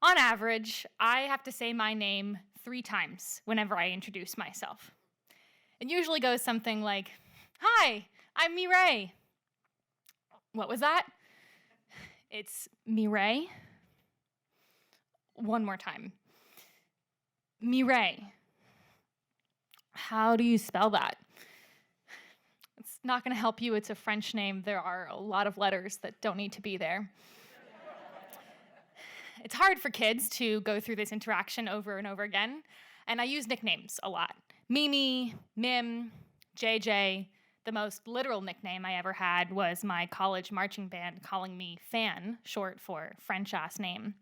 On average, I have to say my name 3 times whenever I introduce myself. It usually goes something like, "Hi, I'm Mireille." What was that? It's Mireille. One more time. Mireille. How do you spell that? It's not going to help you. It's a French name. There are a lot of letters that don't need to be there. It's hard for kids to go through this interaction over and over again, and I use nicknames a lot. Mimi, Mim, JJ. The most literal nickname I ever had was my college marching band calling me Fan, short for French-ass name.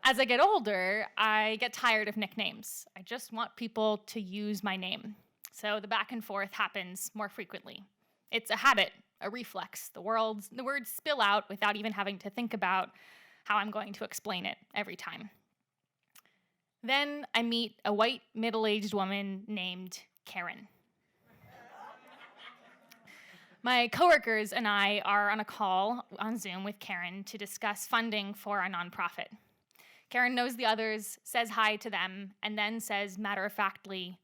As I get older, I get tired of nicknames. I just want people to use my name. So the back and forth happens more frequently. It's a habit, a reflex. The words spill out without even having to think about how I'm going to explain it every time. Then I meet a white, middle-aged woman named Karen. My coworkers and I are on a call on Zoom with Karen to discuss funding for our nonprofit. Karen knows the others, says hi to them, and then says matter-of-factly,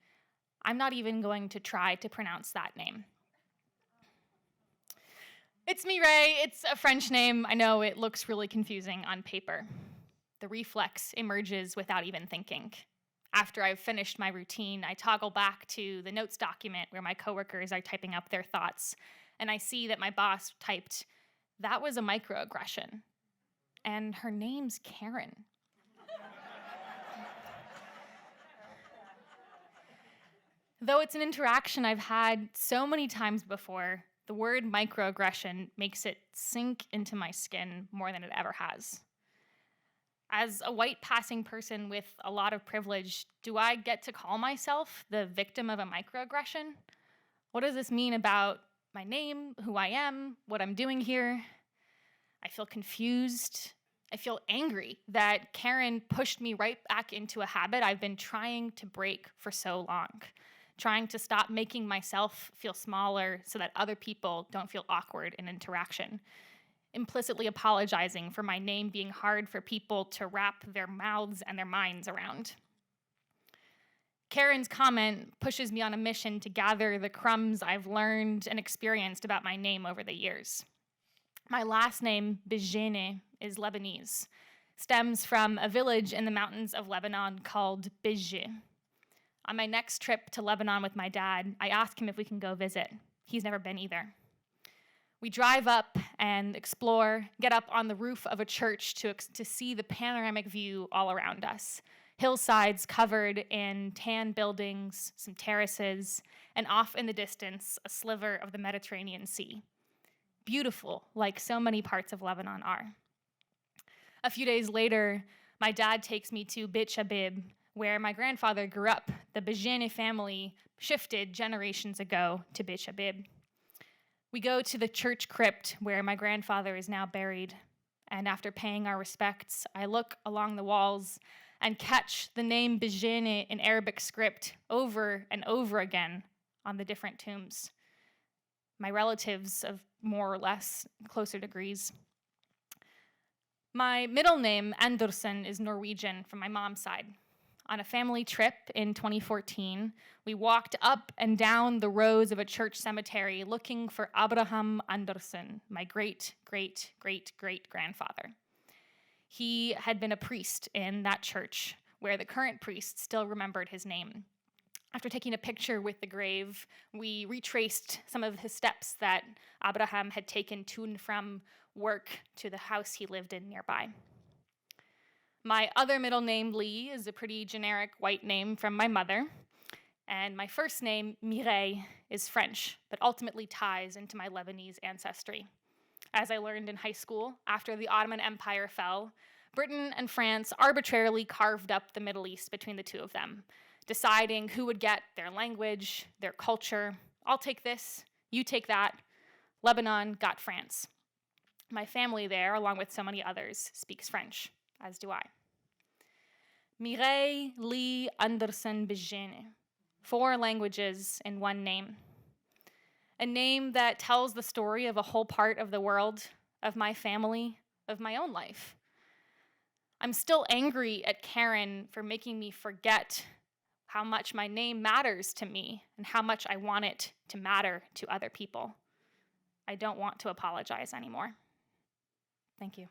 "I'm not even going to try to pronounce that name." It's Mireille. It's a French name. I know it looks really confusing on paper. The reflex emerges without even thinking. After I've finished my routine, I toggle back to the notes document where my coworkers are typing up their thoughts, and I see that my boss typed, "That was a microaggression." And her name's Karen. Though it's an interaction I've had so many times before, the word microaggression makes it sink into my skin more than it ever has. As a white passing person with a lot of privilege, do I get to call myself the victim of a microaggression? What does this mean about my name, who I am, what I'm doing here? I feel confused. I feel angry that Karen pushed me right back into a habit I've been trying to break for so long. Trying to stop making myself feel smaller so that other people don't feel awkward in interaction. Implicitly apologizing for my name being hard for people to wrap their mouths and their minds around. Karen's comment pushes me on a mission to gather the crumbs I've learned and experienced about my name over the years. My last name, Bejjani, is Lebanese, stems from a village in the mountains of Lebanon called Bejjani. On my next trip to Lebanon with my dad, I ask him if we can go visit. He's never been either. We drive up and explore, get up on the roof of a church to see the panoramic view all around us. Hillsides covered in tan buildings, some terraces, and off in the distance, a sliver of the Mediterranean Sea. Beautiful, like so many parts of Lebanon are. A few days later, my dad takes me to Bejjani, where my grandfather grew up. The Bejjani family shifted generations ago to Bejjani. We go to the church crypt where my grandfather is now buried, and after paying our respects, I look along the walls and catch the name Bejjani in Arabic script over and over again on the different tombs. My relatives of more or less closer degrees. My middle name, Andersen, is Norwegian from my mom's side. On a family trip in 2014, we walked up and down the rows of a church cemetery looking for Abraham Andersen, my great-great-great-great-grandfather. He had been a priest in that church, where the current priest still remembered his name. After taking a picture with the grave, we retraced some of his steps that Abraham had taken to and from work to the house he lived in nearby. My other middle name, Lee, is a pretty generic white name from my mother. And my first name, Mireille, is French, but ultimately ties into my Lebanese ancestry. As I learned in high school, after the Ottoman Empire fell, Britain and France arbitrarily carved up the Middle East between the two of them, deciding who would get their language, their culture. I'll take this, you take that. Lebanon got France. My family there, along with so many others, speaks French, as do I. Mireille Lee Andersen Bejjani. 4 languages in one name. A name that tells the story of a whole part of the world, of my family, of my own life. I'm still angry at Karen for making me forget how much my name matters to me and how much I want it to matter to other people. I don't want to apologize anymore. Thank you.